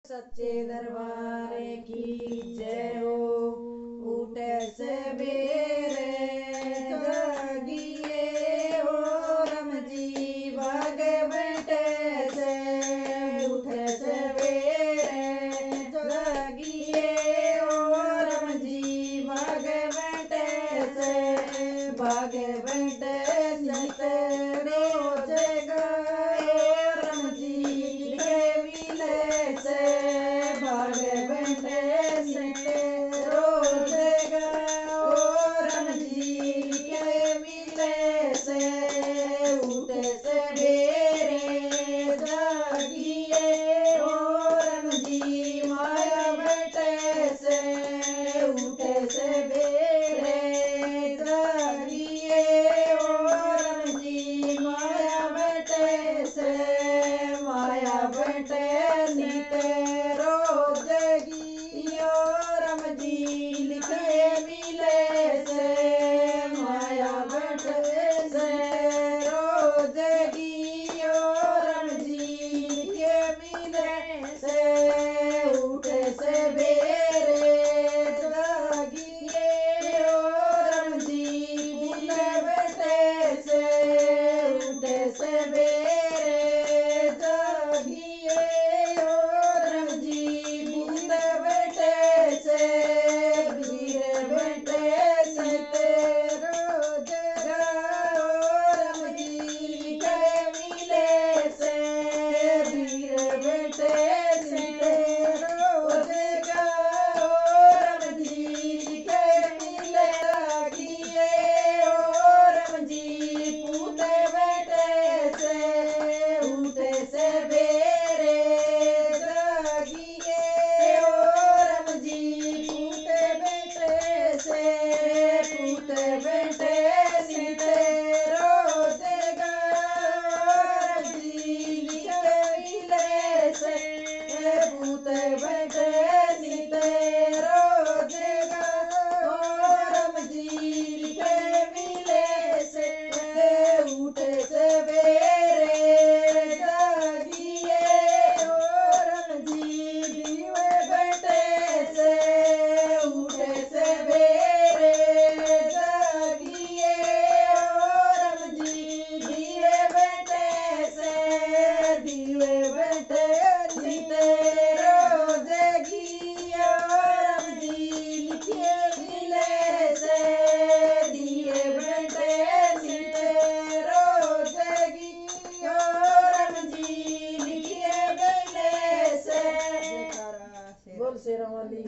सच्चे दरबार की जय हो। उठे सवेरे जागिए हो राम जी भागवत से। उठे सवेरे जागिए हो राम जी भागवत से। भागवत नित रोज गाए राम जी के मिले से। भागवत नित रोज गाओ राम जी के मिले से। उठे सवेरे जागिए हो राम जी माया बटे से। उठे सवेरे जागिए हो राम जी माया बटे से। माया बटे नित रोज गियो राम जी लिखे मिले से। माया बटे से रोज गियो राम जी लिखे मिले से। उठे सवेरे जागिए हो राम जी भूले बटे से। उठे सवेरे जागिए हो राम जी भूले बटे से। वीर बटे से रोज गाओ राम जी के मिले से। वीर बटे से रोज गाओ राम जी के मिले। जागिए हो राम जी पूते बटे से। उठे सवेरे जागिए हो राम जी पूते बटे से। पूते बटे नित रोज गाओ राम जी लिखे मिले से। पूते बटे नित रोज गाओ राम जी लिखे मिले से। उठे सवेरे जागिए हो राम जी दीवे बटे से। उठे सवेरे जागिए हो राम जी दीवे बटे से। दीवे बटे नित रोज गियो राम जी लिखे मिले से। दिए बटे नित रोज गियो राम जी लिखे मिले से। बोल शेरा वाली